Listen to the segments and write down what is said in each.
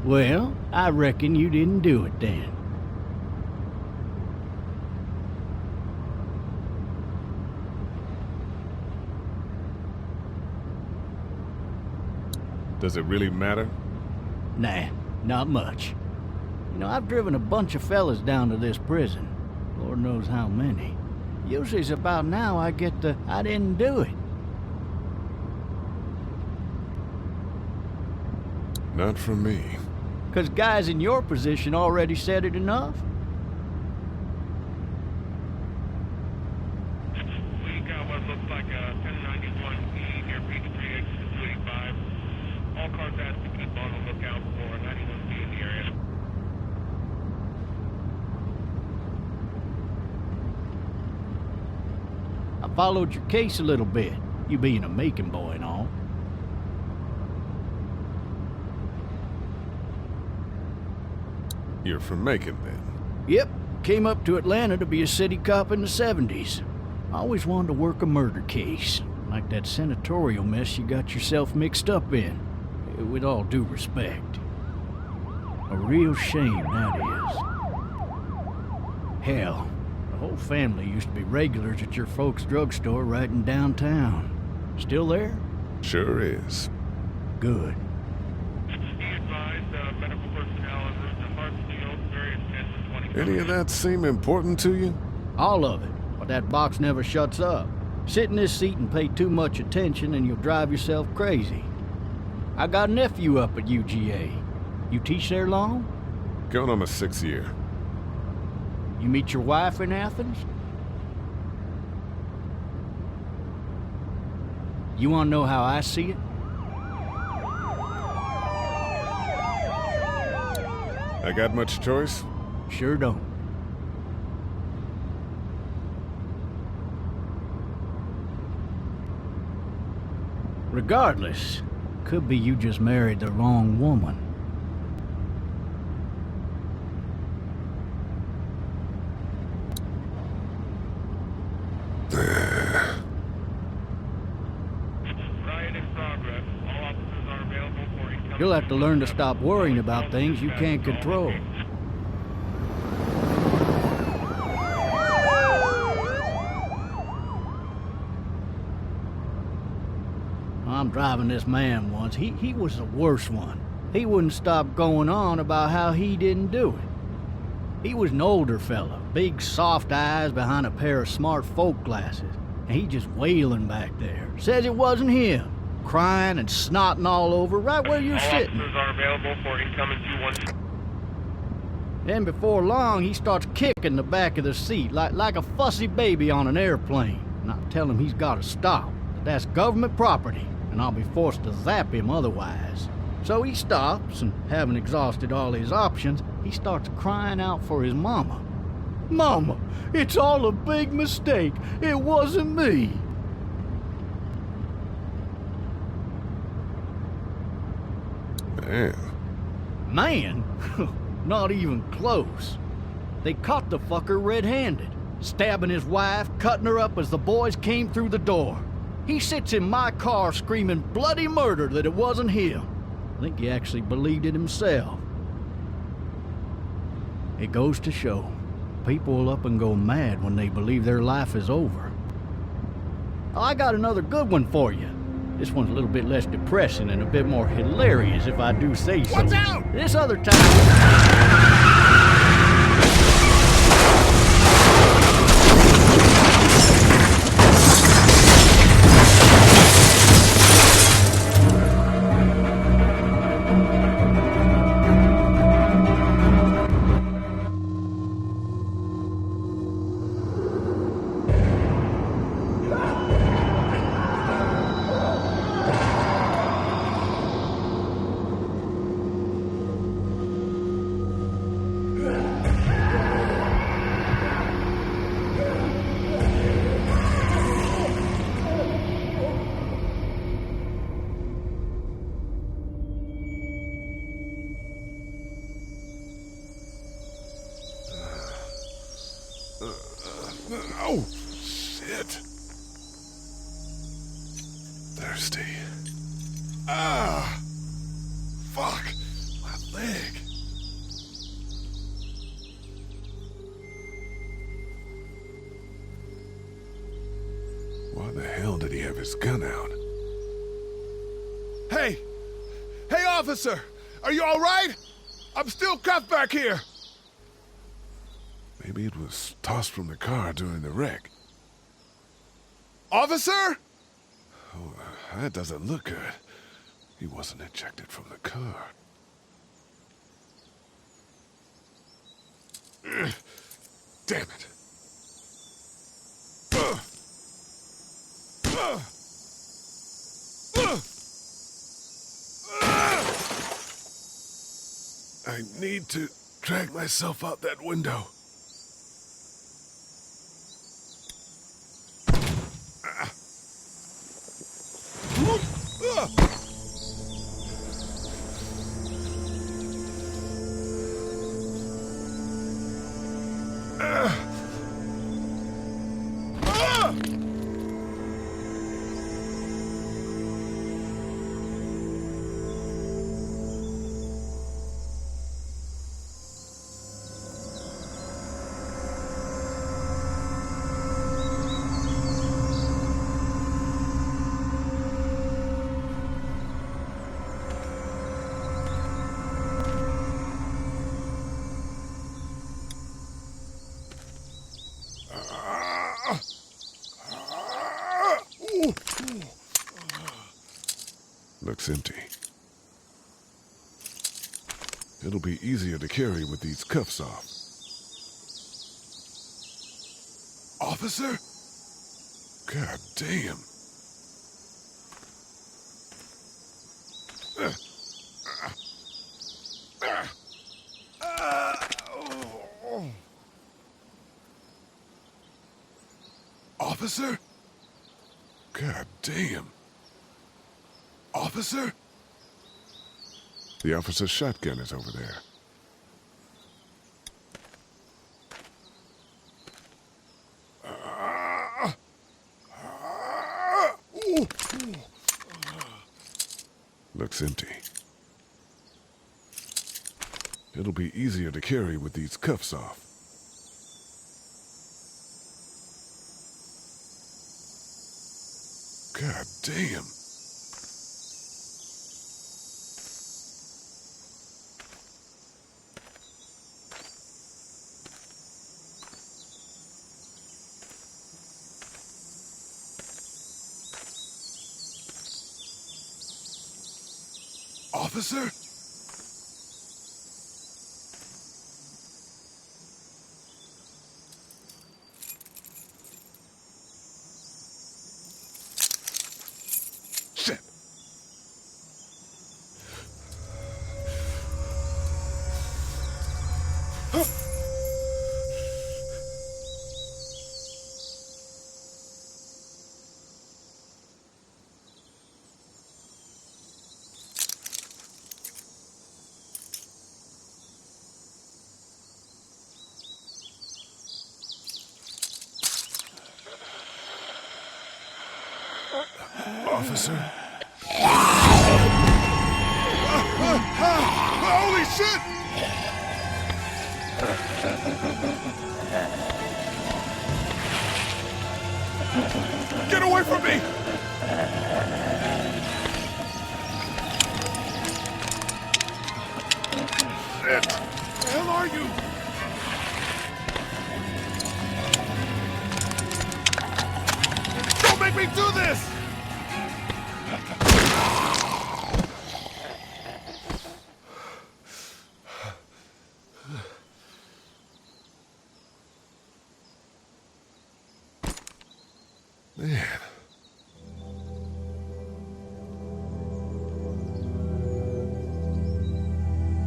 Well, I reckon you didn't do it then. Does it really matter? Nah, not much. You know, I've driven a bunch of fellas down to this prison. Lord knows how many. Usually it's about now I get the, I didn't do it. Not from me. 'Cause guys in your position already said it enough? We got what looks like a 1091E near Peachtree, exit 285. All cars asked to keep on the lookout for 91B in the area. I followed your case a little bit, you being a Macon boy and all. You're from Macon, then? Yep, came up to Atlanta to be a city cop in the 70s. I always wanted to work a murder case, like that senatorial mess you got yourself mixed up in. With all due respect. A real shame, that is. Hell, the whole family used to be regulars at your folks' drugstore right in downtown. Still there? Sure is. Good. Be advised, medical personnel en route to Hartsfield, various 10 to 20. Any of that seem important to you? All of it, but that box never shuts up. Sit in this seat and pay too much attention and you'll drive yourself crazy. I got a nephew up at UGA. You teach there long? Going on my 6th year. You meet your wife in Athens? You wanna know how I see it? I got much choice? Sure don't. Regardless, could be you just married the wrong woman. Riot in progress. All officers are available for incoming. You'll have to learn to stop worrying about things you can't control. I'm driving this man once. He was the worst one. He wouldn't stop going on about how he didn't do it. He was an older fella, big soft eyes behind a pair of smart folk glasses, and he just wailing back there. Says it wasn't him, crying and snotting all over right where you're All sitting. officers are available for incoming 212. Then before long, he starts kicking the back of the seat like a fussy baby on an airplane. And I tell him he's got to stop, that that's government property, and I'll be forced to zap him otherwise. So he stops, and having exhausted all his options, he starts crying out for his mama. Mama, it's all a big mistake. It wasn't me. Man. Man? Not even close. They caught the fucker red-handed, stabbing his wife, cutting her up as the boys came through the door. He sits in my car screaming bloody murder that it wasn't him. I think he actually believed it himself. It goes to show, people will up and go mad when they believe their life is over. Oh, I got another good one for you. This one's a little bit less depressing and a bit more hilarious, if I do say so. Watch out! This other time... hell did he have his gun out? Hey! Hey, officer! Are you all right? I'm still cuffed back here! Maybe it was tossed from the car during the wreck. Officer? Oh, that doesn't look good. He wasn't ejected from the car. Ugh. Damn it. I need to drag myself out that window. Looks empty. It'll be easier to carry with these cuffs off. Officer? God damn. Officer? God damn. Officer? The officer's shotgun is over there. Looks empty. It'll be easier to carry with these cuffs off. God damn. Officer? Shit. Officer? Holy shit! Get away from me! Shit! Where the hell are you? Don't make me do this! Man.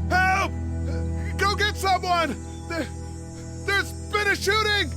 Help! Go get someone! There's been a shooting!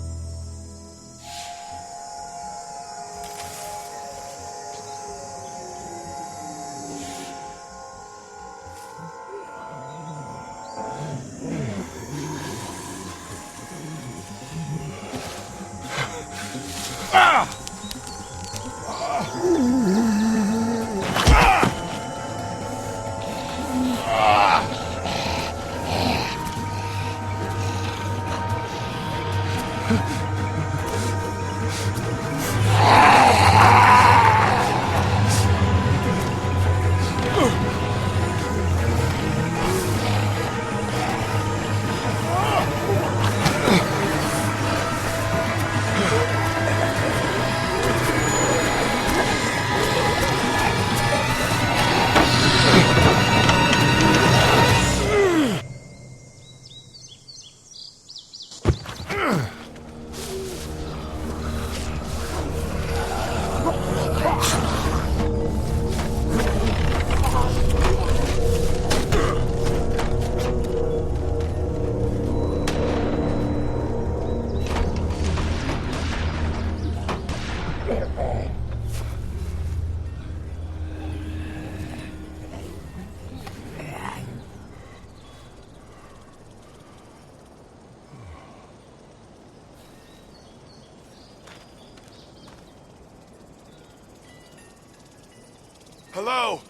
Hello?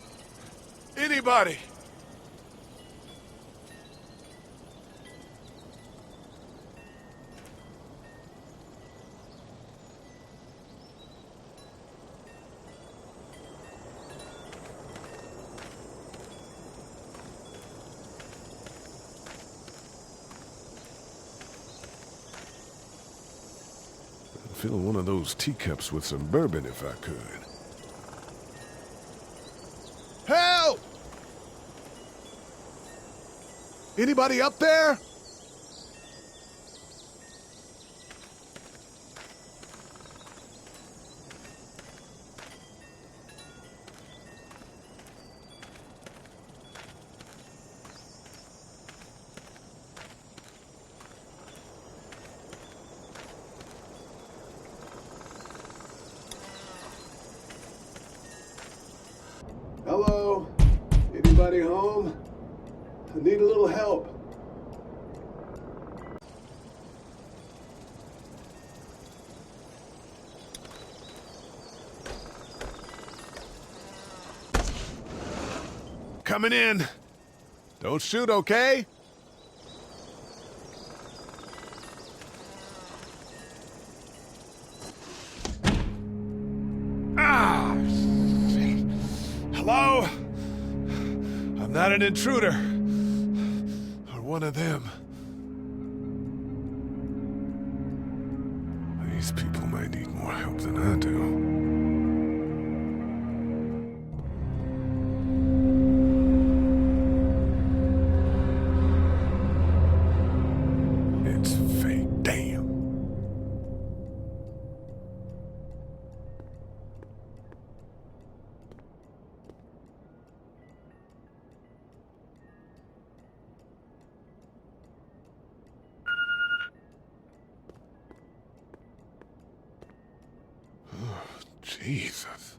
Anybody? I'd fill one of those teacups with some bourbon if I could. Help! Anybody up there? Hello? Anybody home? I need a little help. Coming in. Don't shoot, okay? Ah! Shit. Hello? I'm not an intruder. Or one of them. These people may need more help than I do. It's fake. Damn. Jesus.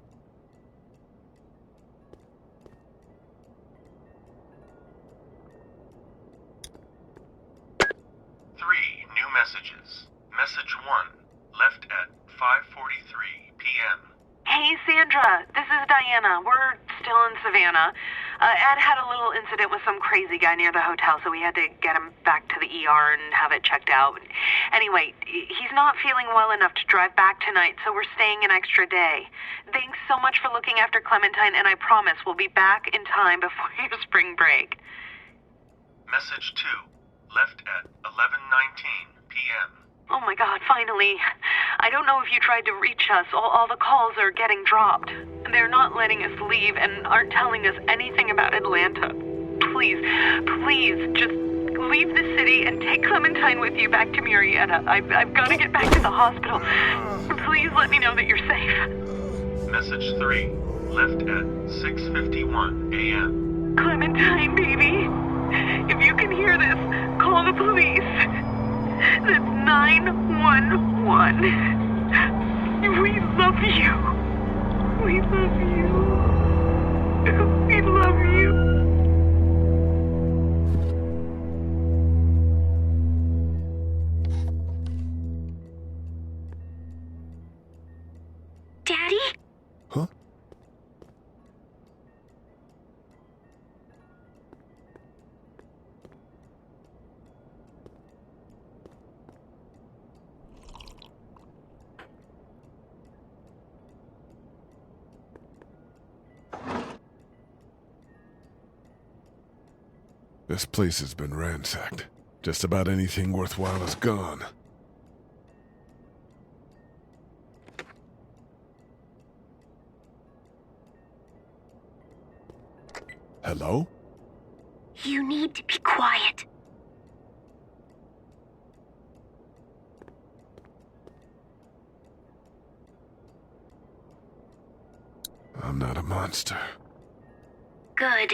Three new messages. Message 1, left at 5:43 p.m. Hey, Sandra. This is Diana. We're still in Savannah. Ed had a little incident with some crazy guy near the hotel, so we had to get him back to the ER and have it checked out. Anyway, he's not feeling well enough to drive back tonight, so we're staying an extra day. Thanks so much for looking after Clementine, and I promise we'll be back in time before your spring break. Message 2, left at 11:19 p.m. Oh my God, finally. I don't know if you tried to reach us. All the calls are getting dropped. They're not letting us leave and aren't telling us anything about Atlanta. Please, please, just leave the city and take Clementine with you back to Murrieta. I've got to get back to the hospital. Please let me know that you're safe. Message 3, left at 6:51 a.m. Clementine, baby. If you can hear this, call the police. That's 911. We love you. We love you. We love you. Daddy? Huh? This place has been ransacked. Just about anything worthwhile is gone. Hello? You need to be quiet. I'm not a monster. Good.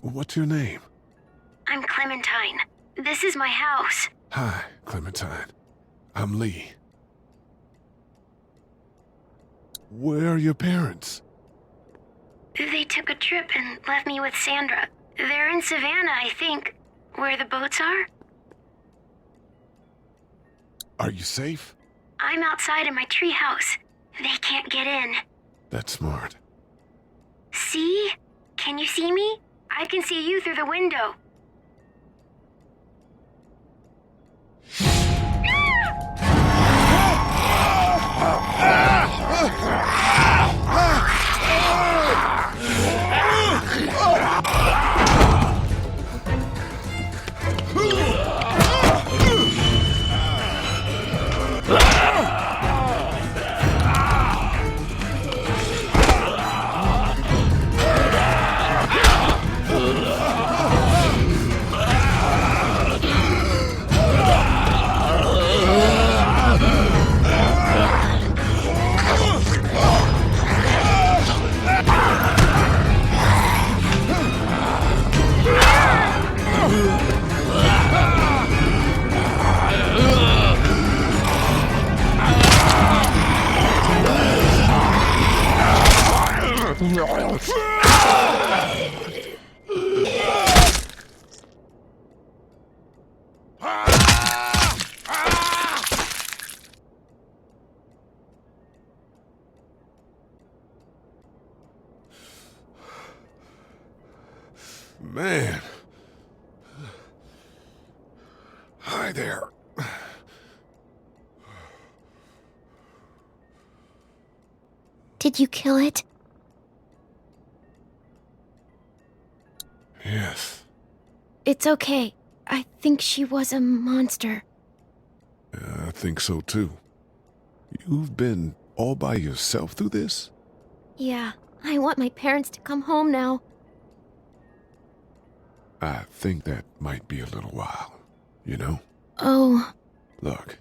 What's your name? I'm Clementine. This is my house. Hi, Clementine. I'm Lee. Where are your parents? They took a trip and left me with Sandra. They're in Savannah, I think. Where the boats are? Are you safe? I'm outside in my treehouse. They can't get in. That's smart. See? Can you see me? I can see you through the window. Man. Hi there. Did you kill it? Yes. It's okay. I think she was a monster. I think so too. You've been all by yourself through this? Yeah, I want my parents to come home now. I think that might be a little while, you know? Oh, Look,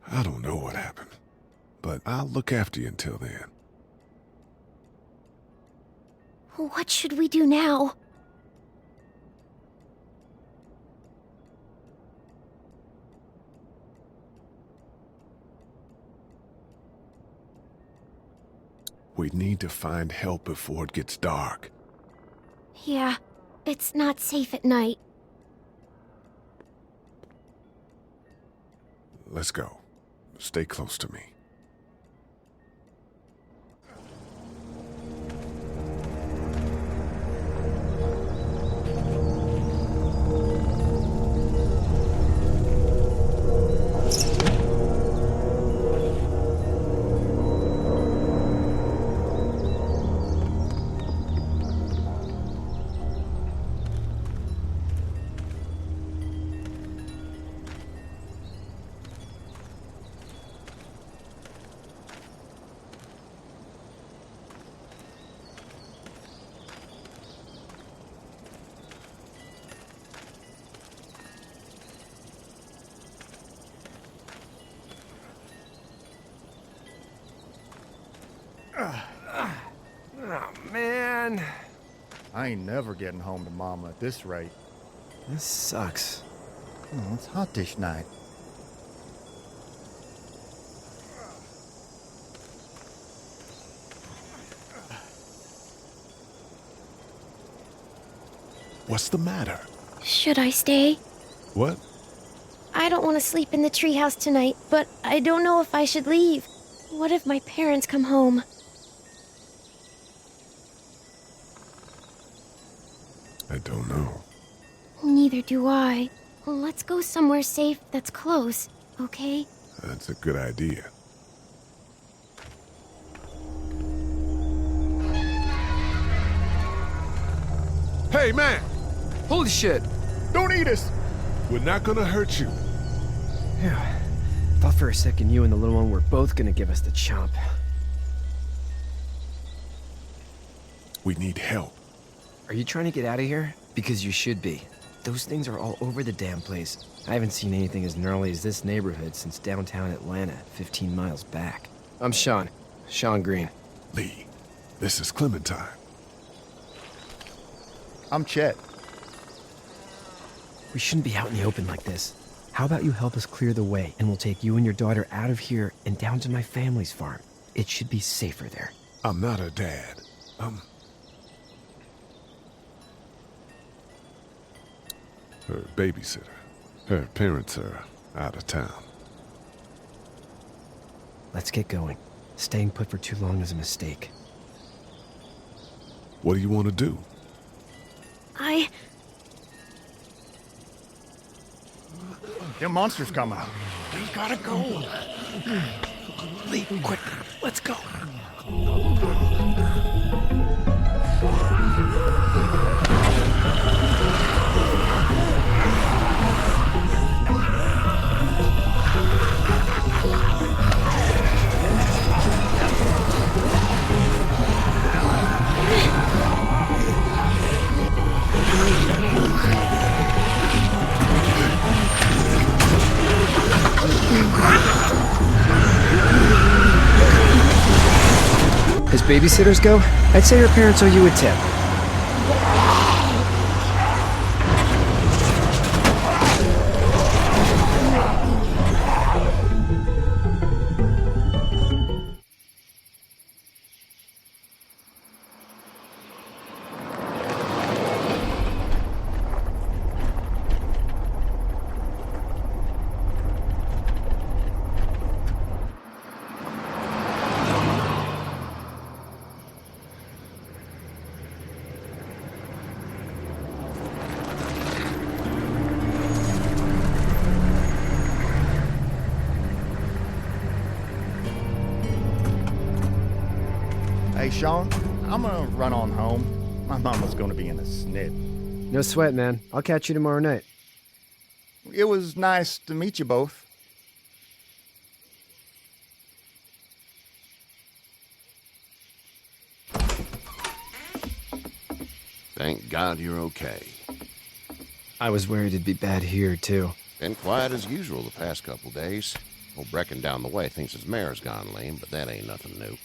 I don't know what happened, but I'll look after you until then. what should we do now? We need to find help before it gets dark. Yeah, it's not safe at night. Let's go. Stay close to me. Oh, man. I ain't never getting home to Mama at this rate. This sucks. Oh, it's hot dish night. What's the matter? Should I stay? What? I don't want to sleep in the treehouse tonight, but I don't know if I should leave. What if my parents come home? I don't know. Neither do I. Let's go somewhere safe that's close, okay? That's a good idea. Hey, man! Holy shit. Don't eat us! We're not gonna hurt you. Yeah. Thought for a second you and the little one were both gonna give us the chomp. We need help. Are you trying to get out of here? Because you should be. Those things are all over the damn place. I haven't seen anything as gnarly as this neighborhood since downtown Atlanta, 15 miles back. I'm Sean. Sean Green. Lee, this is Clementine. I'm Chet. We shouldn't be out in the open like this. How about you help us clear the way, and we'll take you and your daughter out of here and down to my family's farm. It should be safer there. I'm not her dad. Her babysitter. Her parents are out of town. Let's get going. Staying put for too long is a mistake. What do you want to do? Them monsters coming. We gotta go. Lee, quick, let's go. As babysitters go, I'd say your parents owe you a tip. Hey, Sean, I'm gonna run on home. My mama's gonna be in a snit. No sweat, man. I'll catch you tomorrow night. It was nice to meet you both. Thank God you're okay. I was worried it'd be bad here, too. Been quiet as usual the past couple days. Old Brecken down the way thinks his mare's gone lame, but that ain't nothing new.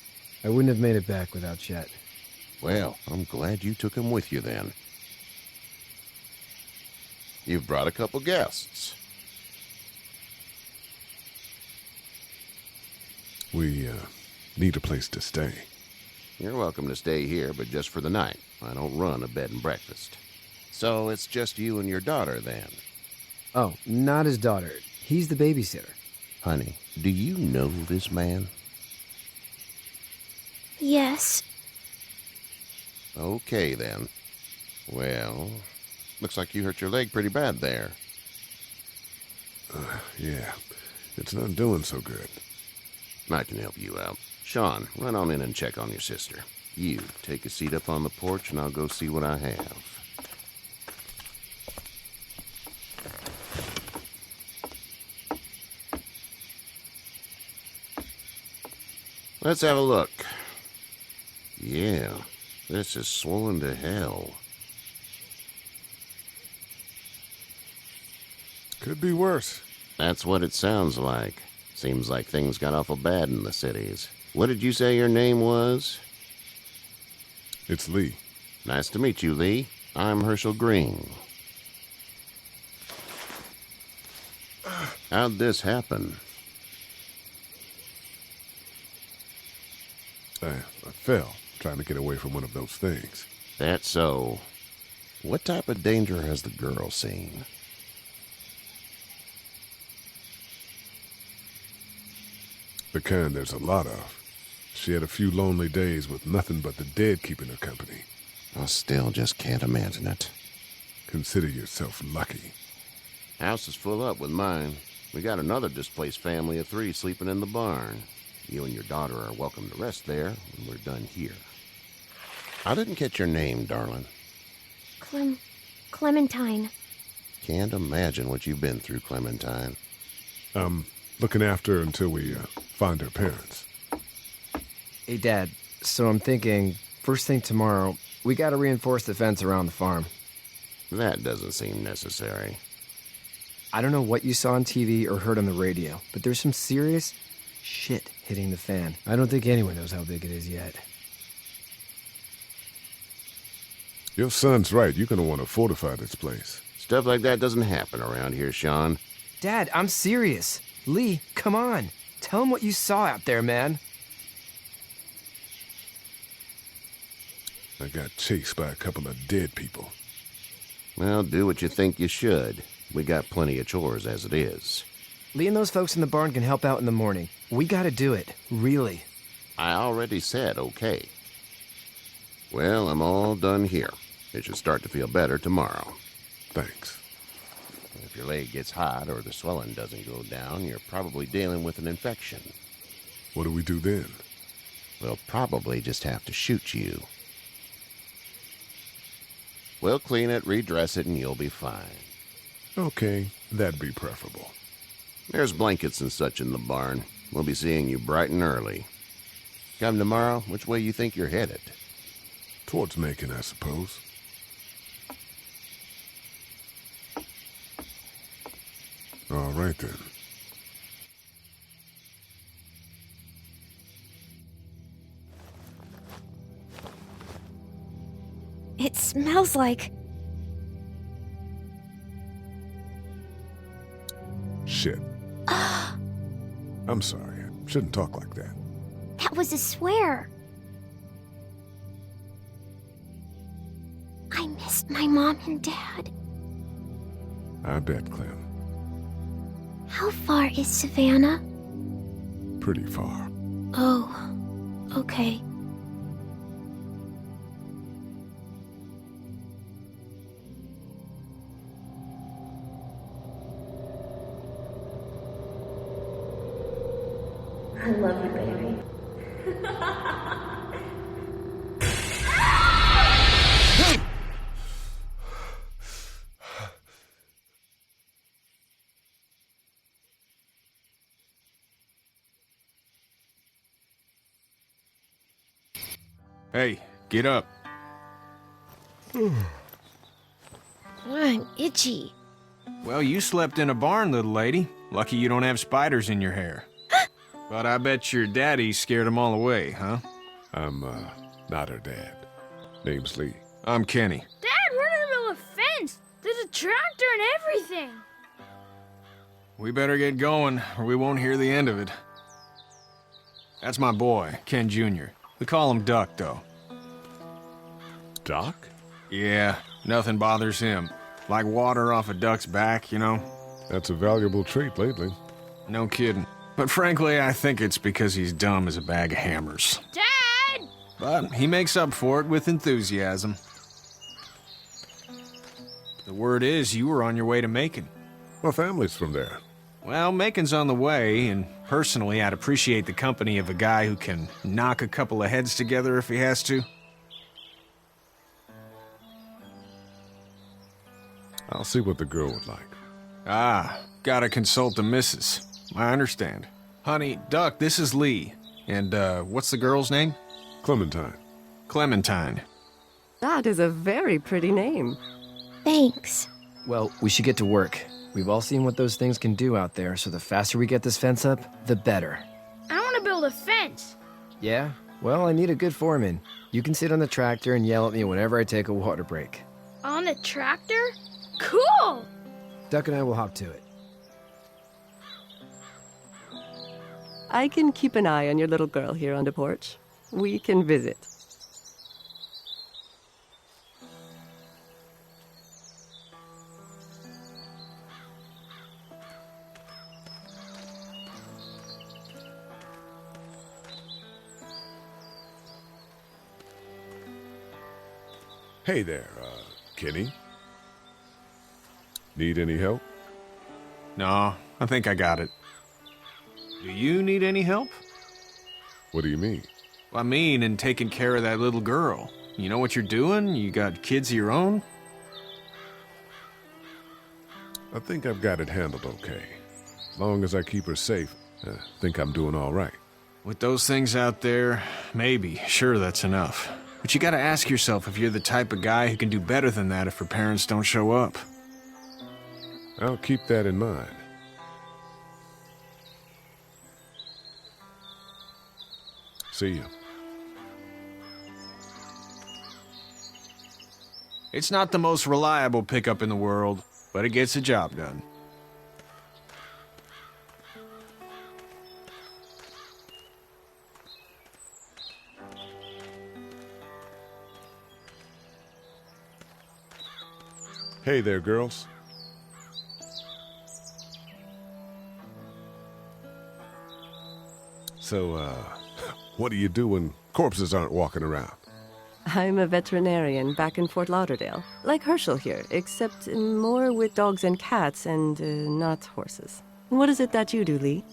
I wouldn't have made it back without Chet. Well, I'm glad you took him with you then. You've brought a couple guests. We, need a place to stay. You're welcome to stay here, but just for the night. I don't run a bed and breakfast. So it's just you and your daughter then? Oh, not his daughter. He's the babysitter. Honey, do you know this man? Yes. Okay, then. Well, looks like you hurt your leg pretty bad there. Yeah. It's not doing so good. I can help you out. Sean, run on in and check on your sister. You, take a seat up on the porch and I'll go see what I have. Let's have a look. Yeah, this is swollen to hell. Could be worse. That's what it sounds like. Seems like things got awful bad in the cities. What did you say your name was? It's Lee. Nice to meet you, Lee. I'm Herschel Green. How'd this happen? I fell, trying to get away from one of those things. That's so. What type of danger has the girl seen? The kind there's a lot of. She had a few lonely days with nothing but the dead keeping her company. I still just can't imagine it. Consider yourself lucky. House is full up with mine. We got another displaced family of 3 sleeping in the barn. You and your daughter are welcome to rest there when we're done here. I didn't catch your name, darling. Clementine. Can't imagine what you've been through, Clementine. Looking after her until we find her parents. Hey, Dad. So I'm thinking, first thing tomorrow, we gotta reinforce the fence around the farm. That doesn't seem necessary. I don't know what you saw on TV or heard on the radio, but there's some serious shit hitting the fan. I don't think anyone knows how big it is yet. Your son's right. You're gonna want to fortify this place. Stuff like that doesn't happen around here, Sean. Dad, I'm serious. Lee, come on. Tell him what you saw out there, man. I got chased by a couple of dead people. Well, do what you think you should. We got plenty of chores as it is. Lee and those folks in the barn can help out in the morning. We gotta do it. Really. I already said okay. Well, I'm all done here. It should start to feel better tomorrow. Thanks. If your leg gets hot or the swelling doesn't go down, you're probably dealing with an infection. What do we do then? We'll probably just have to shoot you. We'll clean it, redress it, and you'll be fine. Okay, that'd be preferable. There's blankets and such in the barn. We'll be seeing you bright and early. Come tomorrow, which way you think you're headed? Towards Macon, I suppose. All right, then. It smells like... Shit. I'm sorry. I shouldn't talk like that. That was a swear. I missed my mom and dad. I bet, Clem. How far is Savannah? Pretty far. Oh, okay. I love you, baby. Hey, get up. I'm itchy. Well, you slept in a barn, little lady. Lucky you don't have spiders in your hair. But I bet your daddy scared them all away, huh? I'm, not her dad. Name's Lee. I'm Kenny. Dad, we're in the middle of a fence. There's a tractor and everything. We better get going, or we won't hear the end of it. That's my boy, Ken Jr. We call him Duck, though. Doc? Yeah, nothing bothers him. Like water off a duck's back, you know? That's a valuable trait lately. No kidding. But frankly, I think it's because he's dumb as a bag of hammers. Dad! But he makes up for it with enthusiasm. The word is you were on your way to Macon. My family's from there. Well, Macon's on the way, and personally, I'd appreciate the company of a guy who can knock a couple of heads together if he has to. I'll see what the girl would like. Ah, gotta consult the missus. I understand. Honey, Duck, this is Lee. And, what's the girl's name? Clementine. Clementine. That is a very pretty name. Thanks. Well, we should get to work. We've all seen what those things can do out there, so the faster we get this fence up, the better. I want to build a fence. Yeah? Well, I need a good foreman. You can sit on the tractor and yell at me whenever I take a water break. On a tractor? Cool! Duck and I will hop to it. I can keep an eye on your little girl here on the porch. We can visit. Hey there, Kenny. Need any help? No, I think I got it. Do you need any help? What do you mean? I mean, in taking care of that little girl. You know what you're doing? You got kids of your own? I think I've got it handled okay. As long as I keep her safe, I think I'm doing all right. With those things out there, maybe. Sure, that's enough. But you gotta ask yourself if you're the type of guy who can do better than that if her parents don't show up. I'll keep that in mind. See you. It's not the most reliable pickup in the world, but it gets the job done. Hey there, girls. So, what do you do when corpses aren't walking around? I'm a veterinarian back in Fort Lauderdale. Like Herschel here, except more with dogs and cats and not horses. What is it that you do, Lee?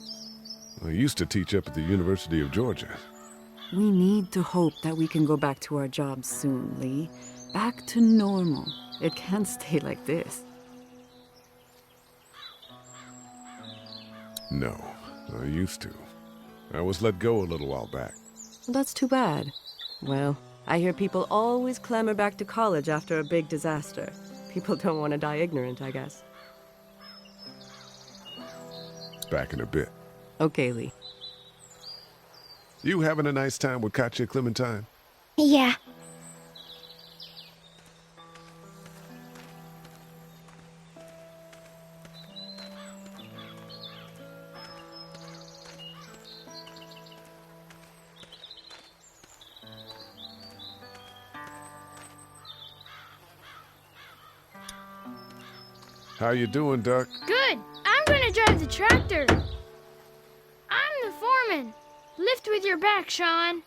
I used to teach up at the University of Georgia. We need to hope that we can go back to our jobs soon, Lee. Back to normal. It can't stay like this. No, I used to. I was let go a little while back. That's too bad. Well, I hear people always clamor back to college after a big disaster. People don't want to die ignorant, I guess. Back in a bit. Okay, Lee. You having a nice time with Katya Clementine? Yeah. How you doing, Duck? Good. I'm gonna drive the tractor. I'm the foreman. Lift with your back, Sean.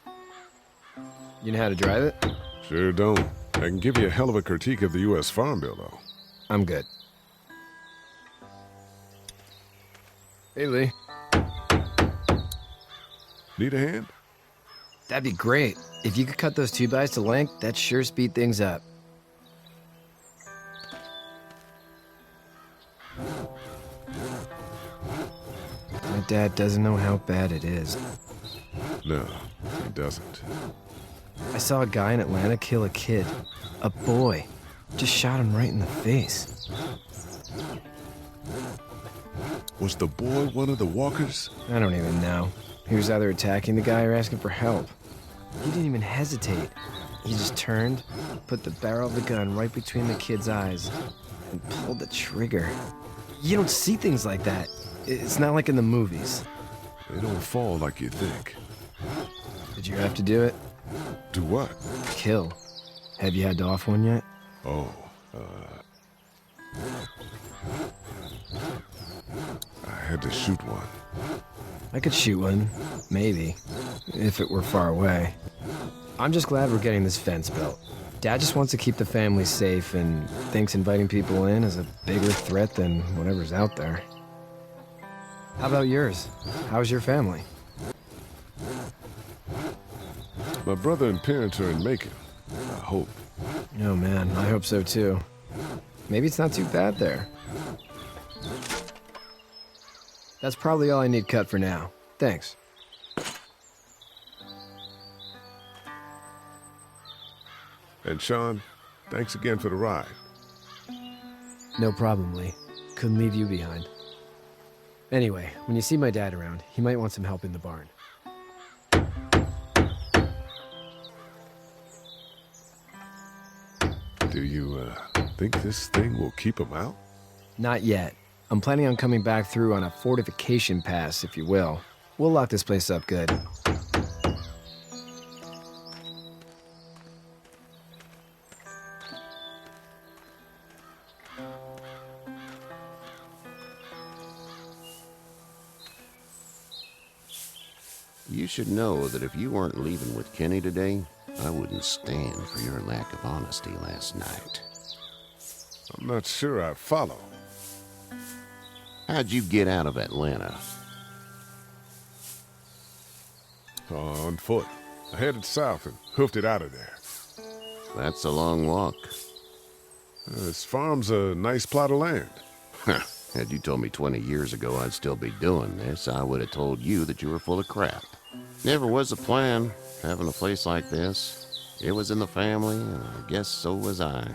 You know how to drive it? Sure don't. I can give you a hell of a critique of the U.S. Farm Bill, though. I'm good. Hey, Lee. Need a hand? That'd be great. If you could cut those 2x to length, that'd sure speed things up. My dad doesn't know how bad it is. No, he doesn't. I saw a guy in Atlanta kill a kid. A boy. Just shot him right in the face. Was the boy one of the walkers? I don't even know. He was either attacking the guy or asking for help. He didn't even hesitate. He just turned, put the barrel of the gun right between the kid's eyes, and pulled the trigger. You don't see things like that. It's not like in the movies. They don't fall like you think. Did you have to do it? Do what? Kill. Have you had to off one yet? Oh, I had to shoot one. I could shoot one, maybe, if it were far away. I'm just glad we're getting this fence built. Dad just wants to keep the family safe and thinks inviting people in is a bigger threat than whatever's out there. How about yours? How's your family? My brother and parents are in Macon. I hope. Oh man, I hope so too. Maybe it's not too bad there. That's probably all I need cut for now. Thanks. And Sean, thanks again for the ride. No problem, Lee. Couldn't leave you behind. Anyway, when you see my dad around, he might want some help in the barn. Do you, think this thing will keep him out? Not yet. I'm planning on coming back through on a fortification pass, if you will. We'll lock this place up good. You should know that if you weren't leaving with Kenny today, I wouldn't stand for your lack of honesty last night. I'm not sure I follow. How'd you get out of Atlanta? On foot. I headed south and hoofed it out of there. That's a long walk. This farm's a nice plot of land. Had you told me 20 years ago I'd still be doing this, I would have told you that you were full of crap. Never was a plan, having a place like this. It was in the family, and I guess so was I.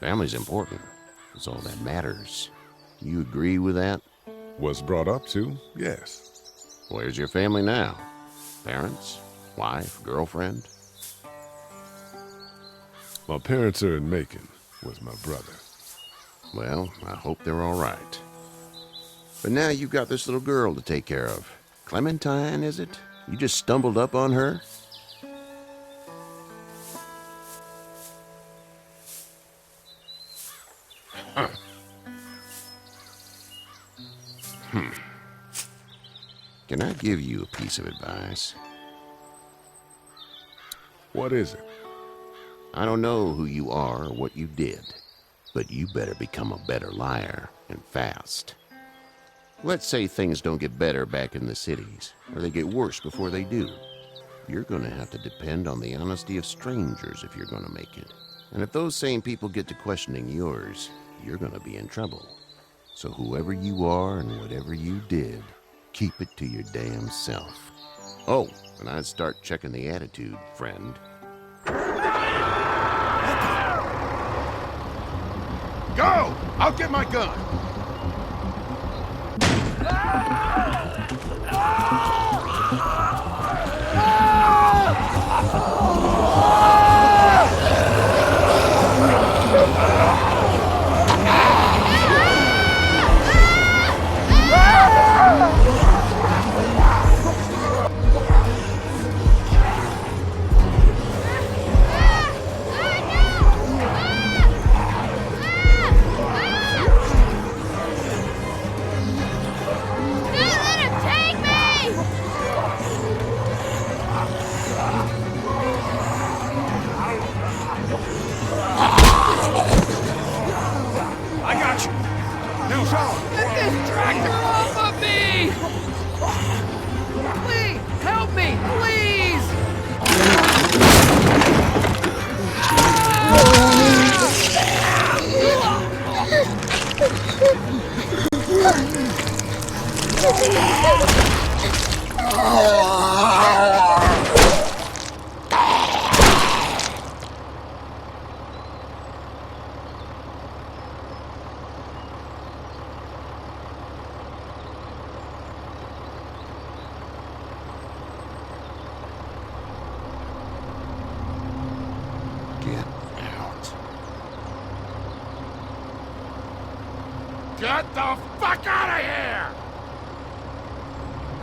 Family's important. It's all that matters. You agree with that? Was brought up to, yes. Where's your family now? Parents? Wife? Girlfriend? My parents are in Macon with my brother. Well, I hope they're all right. But now you've got this little girl to take care of. Clementine, is it? You just stumbled up on her? Huh. Can I give you a piece of advice? What is it? I don't know who you are or what you did, but you better become a better liar, and fast. Let's say things don't get better back in the cities, or they get worse before they do. You're gonna have to depend on the honesty of strangers if you're gonna make it. And if those same people get to questioning yours, you're gonna be in trouble. So whoever you are and whatever you did, keep it to your damn self. Oh, and I'd start checking the attitude, friend. Go! I'll get my gun! Get the fuck out of here!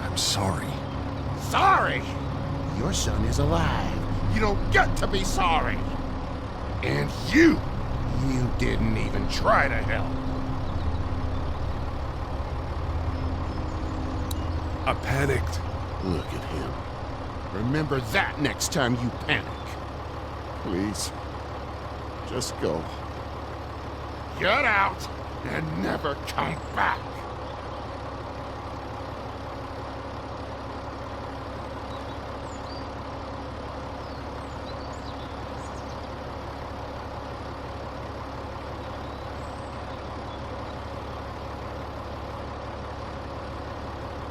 I'm sorry. Sorry? Your son is alive. You don't get to be sorry. And you didn't even try to help. I panicked. Look at him. Remember that next time you panic. Please, just go. Get out and never come back.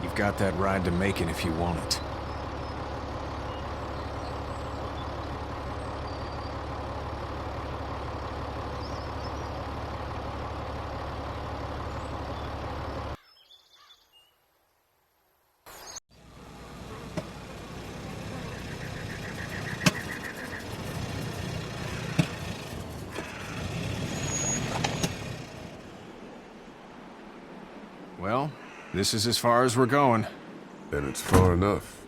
You've got that ride to Macon if you want it. Well, this is as far as we're going. And it's far enough.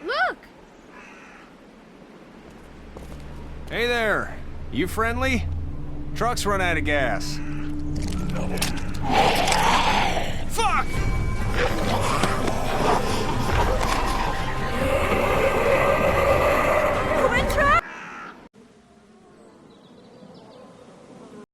Look! Hey there! You friendly? Truck's run out of gas.